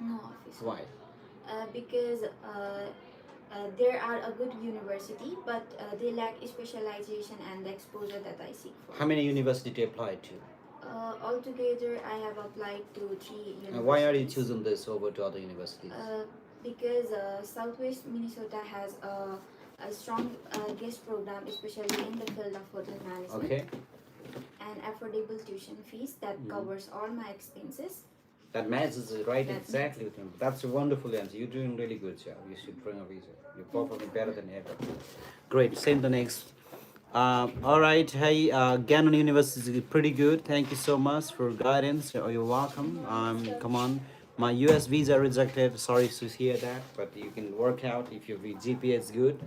Speaker 10: No, officer.
Speaker 1: Why?
Speaker 10: Because there are a good university, but they lack specialization and the exposure that I seek for.
Speaker 1: How many universities do you apply to?
Speaker 10: Altogether, I have applied to 3 universities.
Speaker 1: And why are you choosing this over to other universities?
Speaker 10: Because Southwest Minnesota has a strong guest program, especially in the field of hotel management.
Speaker 1: Okay.
Speaker 10: And affordable tuition fees that covers all my expenses.
Speaker 1: That matches it right
Speaker 10: That's
Speaker 1: exactly with him. That's a wonderful answer. You're doing really good job. You should bring a visa. You're performing better than ever. Great. Send the next. All right. Hey, Gannon University is pretty good. Thank you so much for guidance. You're welcome. Come on. My US visa rejected. Sorry to hear that, but you can work out. If your GPA is good,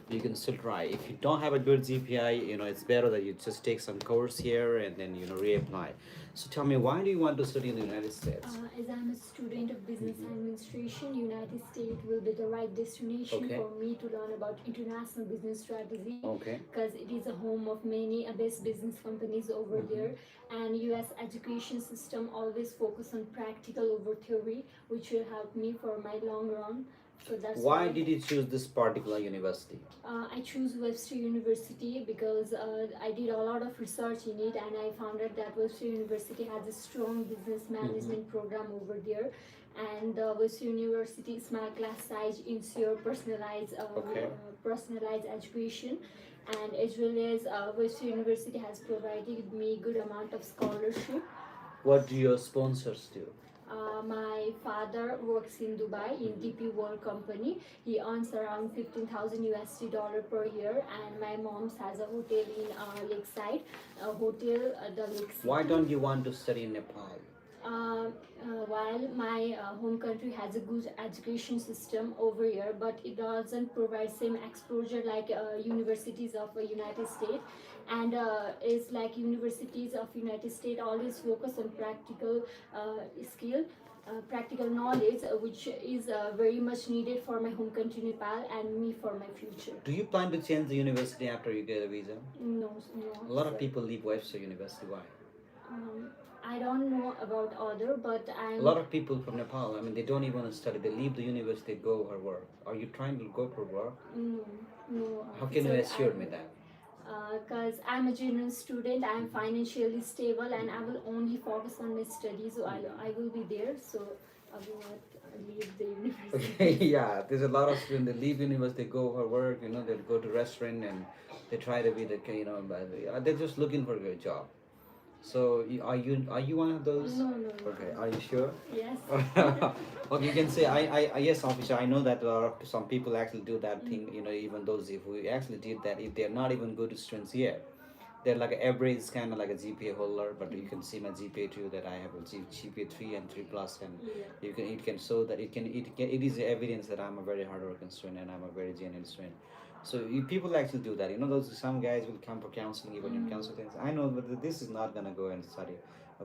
Speaker 1: you can still try. If you don't have a good GPA, it's better that you just take some course here and then reapply. So tell me, why do you want to study in the United States?
Speaker 11: As I'm a student of business administration, United States will be the right destination
Speaker 1: Okay.
Speaker 11: for me to learn about international business strategy.
Speaker 1: Okay.
Speaker 11: Because it is a home of many best business companies over there, and U.S. education system always focus on practical over theory, which will help me for my long run. So that's
Speaker 1: why did you choose this particular university?
Speaker 11: I choose Webster University because I did a lot of research in it, and I found out that Webster University has a strong business management program over there. And Webster University small class size ensure personalized education, and as well as Webster University has provided me good amount of scholarship.
Speaker 1: What do your sponsors do?
Speaker 11: My father works in Dubai in DP World Company. He earns around 15,000 USD dollar per year, and my mom has a hotel in Lakeside, a hotel the Lakeside.
Speaker 1: Why don't you want to study in Nepal?
Speaker 11: While my home country has a good education system over here, but it doesn't provide same exposure like universities of United States, and it's like universities of United States always focus on practical skill. Practical knowledge, which is very much needed for my home country Nepal and me for my future.
Speaker 1: Do you plan to change the university after you get a visa?
Speaker 11: No.
Speaker 1: A lot of people leave Webster University. Why?
Speaker 11: I don't know about other, but
Speaker 1: A lot of people from Nepal, they don't even want to study. They leave the university, go or work. Are you trying to go for work?
Speaker 11: No.
Speaker 1: How can you assure me that?
Speaker 11: Because I'm a genuine student, I'm financially stable, and I will only focus on my studies. So I will be there. So I will not leave the university.
Speaker 1: Okay, yeah. There's a lot of students. They leave university, go for work. They go to restaurant and they try to be they're just looking for a good job. So are you one of those?
Speaker 11: No.
Speaker 1: Okay, are you sure?
Speaker 11: Yes.
Speaker 1: Okay, you can say I yes, officer. I know that some people actually do that thing. Even those if we actually did that, if they're not even good students here, they're like an average kind of like a GPA holder. But you can see my GPA too, that I have a GPA 3 and 3 plus, and it can show that it is evidence that I'm a very hardworking student and I'm a very genuine student. So people actually do that. Those some guys will come for counseling, even in consultants. I know, but this is not gonna go and study.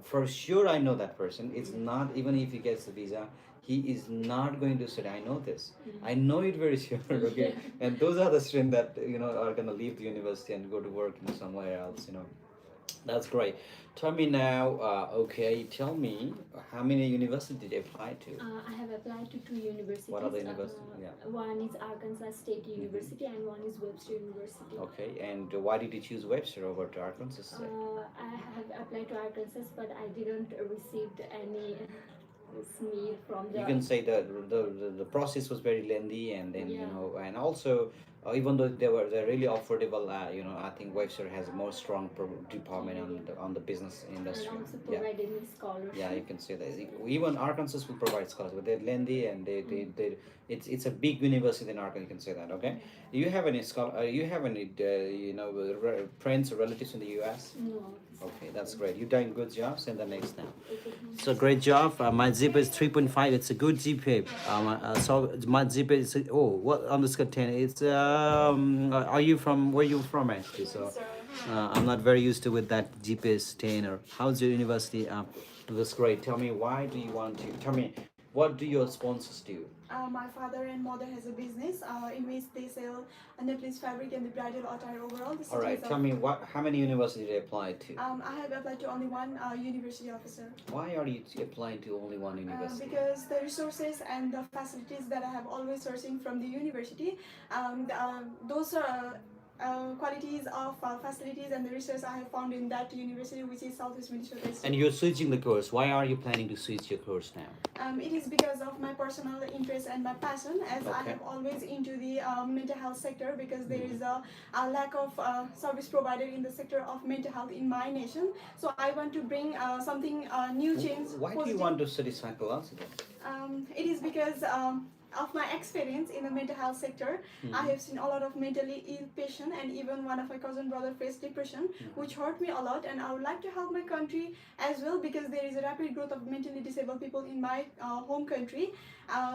Speaker 1: For sure, I know that person. It's not even if he gets the visa, he is not going to study. I know this. I know it very sure. Okay, and those are the students that are gonna leave the university and go to work somewhere else. That's great. Tell me now, okay, tell me how many universities did you apply to?
Speaker 11: I have applied to 2 universities.
Speaker 1: What are the universities?
Speaker 11: One is Arkansas State University and one is Webster University.
Speaker 1: Okay, and why did you choose Webster over to Arkansas State?
Speaker 11: I have applied to Arkansas, but I didn't receive any SME from the...
Speaker 1: You can say the process was very lengthy, and then and also even though they're really affordable, I think Webster has a more strong department on the business industry.
Speaker 11: And also provided me scholarship.
Speaker 1: Yeah, you can say that. Even Arkansas will provide scholarship, but they're lengthy and it's a big university in Arkansas. You can say that. Okay. Do you have any you have any friends or relatives in the U.S.?
Speaker 11: No.
Speaker 1: Okay, that's great. You're doing a good job. Send the next now. So great job. My GPA is 3.5. It's a good GPA. So my GPA is what on this content? It's are you from where you from actually? So I'm not very used to with that GPA 10 or how's your university? That's great. Tell me why do you want to? Tell me what do your sponsors do?
Speaker 12: My father and mother has a business in which they sell necklace fabric and the bridal attire overall.
Speaker 1: All right, tell me how many universities did you apply to?
Speaker 12: I have applied to only one university officer.
Speaker 1: Why are you applying to only one university?
Speaker 12: Because the resources and the facilities that I have always sourcing from the university, those are qualities of facilities and the research I have found in that university, which is Southwest Minnesota State.
Speaker 1: And you're switching the course. Why are you planning to switch your course now?
Speaker 12: It is because of my personal interest and my passion, as I have always into the mental health sector, because there is a lack of service provided in the sector of mental health in my nation. So I want to bring something new change.
Speaker 1: Why do you want to study psychology?
Speaker 12: It is because of my experience in the mental health sector, I have seen a lot of mentally ill patients, and even one of my cousin brother faced depression, which hurt me a lot. And I would like to help my country as well, because there is a rapid growth of mentally disabled people in my home country.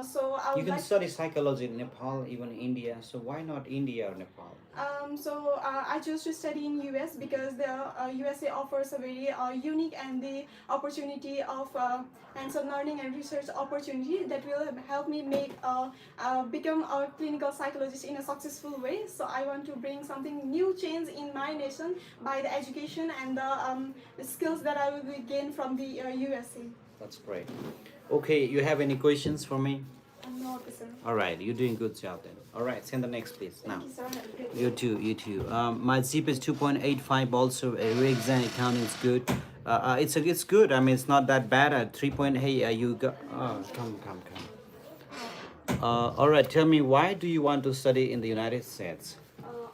Speaker 12: So I would
Speaker 1: You can
Speaker 12: like
Speaker 1: study psychology in Nepal, even India. So why not India or Nepal?
Speaker 12: I chose to study in US because the USA offers a very unique and the opportunity of hands-on learning and research opportunity that will help me become a clinical psychologist in a successful way. So I want to bring something new change in my nation by the education and the skills that I will gain from the USA.
Speaker 1: That's great. Okay, you have any questions for me?
Speaker 12: No, officer.
Speaker 1: All right, you're doing good job then. All right, send the next, please. Now,
Speaker 12: Thank you, sir. Have a great day.
Speaker 1: you too, you too. My ZIP is 2.85. Also, re-exam accounting is good. It's good. I mean, it's not that bad. 3 point. Hey, you got. Oh, come. All right. Tell me, why do you want to study in the United States?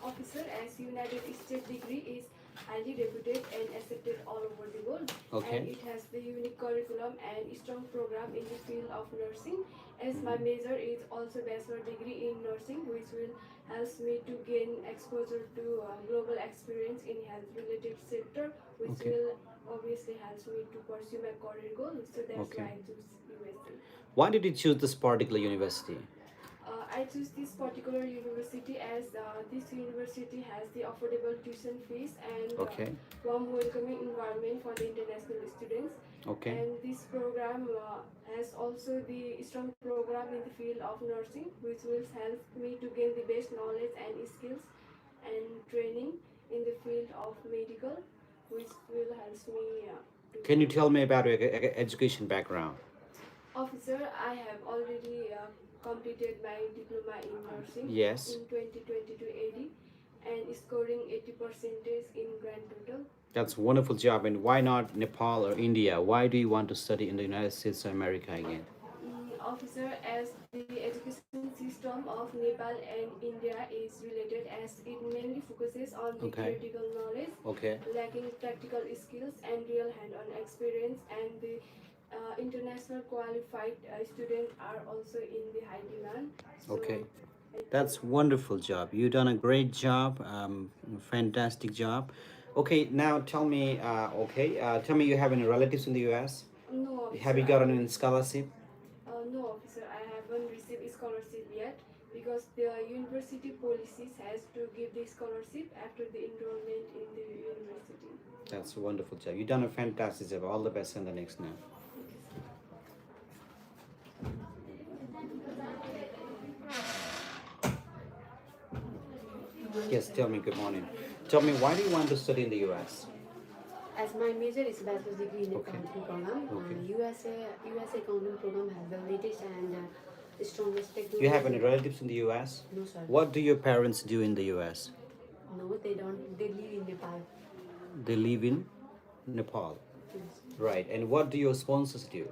Speaker 9: Officer, as United States degree is highly reputed and accepted all over the world.
Speaker 1: Okay.
Speaker 9: And it has the unique curriculum and strong program in the field of nursing. As my major is also bachelor degree in nursing, which will help me to gain exposure to global experience in health-related sector, which
Speaker 1: Okay.
Speaker 9: will obviously help me to pursue my career goals. So that's
Speaker 1: Okay.
Speaker 9: why I choose USA.
Speaker 1: Why did you choose this particular university?
Speaker 9: I choose this particular university as this university has the affordable tuition fees and
Speaker 1: Okay.
Speaker 9: warm welcoming environment for the international students.
Speaker 1: Okay.
Speaker 9: And this program has also the strong program in the field of nursing, which will help me to gain the best knowledge and skills and training in the field of medical, which will help me to.
Speaker 1: Can you tell me about your education background?
Speaker 9: Officer, I have already completed my diploma in nursing
Speaker 1: Yes.
Speaker 9: in 2022 AD and scoring 80% in grand total.
Speaker 1: That's a wonderful job. And why not Nepal or India? Why do you want to study in the United States or America again?
Speaker 9: Officer, as the education system of Nepal and India is related, as it mainly focuses on the
Speaker 1: Okay.
Speaker 9: theoretical knowledge,
Speaker 1: Okay.
Speaker 9: lacking practical skills and real hand-on experience, and the international qualified students are also in the high demand. So
Speaker 1: Okay. That's wonderful job. You done a great job. Fantastic job. Okay, now tell me. Tell me, you have any relatives in the U.S.?
Speaker 9: No, officer,
Speaker 1: Have you gotten any scholarship?
Speaker 9: No, officer, I haven't received scholarship yet because the university policies has to give the scholarship after the enrollment in the university.
Speaker 1: That's a wonderful job. You done a fantastic job. All the best in the next now. Yes, tell me. Good morning. Tell me, why do you want to study in the U.S.?
Speaker 9: As my major is bachelor's degree in
Speaker 1: Okay.
Speaker 9: accounting program,
Speaker 1: Okay.
Speaker 9: USA accounting program has the latest and strongest technology.
Speaker 1: You have any relatives in the U.S.?
Speaker 9: No, sir.
Speaker 1: What do your parents do in the U.S.?
Speaker 9: No, they don't. They live in Nepal.
Speaker 1: They live in Nepal.
Speaker 9: Yes.
Speaker 1: Right. And what do your sponsors do?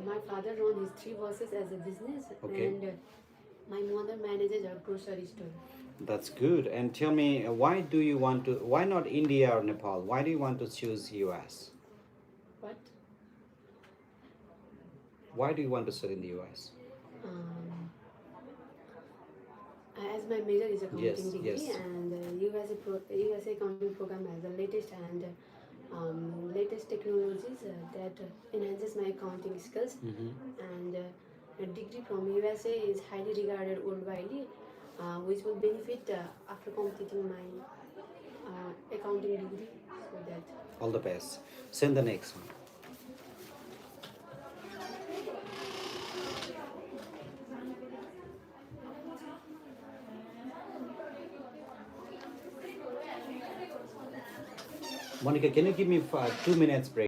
Speaker 9: My father runs his 3 buses as a business,
Speaker 1: Okay.
Speaker 9: and my mother manages a grocery store.
Speaker 1: That's good. And tell me, why not India or Nepal? Why do you want to choose US?
Speaker 9: What?
Speaker 1: Why do you want to study in the US?
Speaker 9: As my major is accounting
Speaker 1: Yes,
Speaker 9: degree,
Speaker 1: yes.
Speaker 9: and USA accounting program has the latest and latest technologies that enhances my accounting skills. And a degree from USA is highly regarded worldwide, which will benefit after completing my accounting degree. So that.
Speaker 1: All the best. Send the next one. Monica, can you give me 2 minutes break?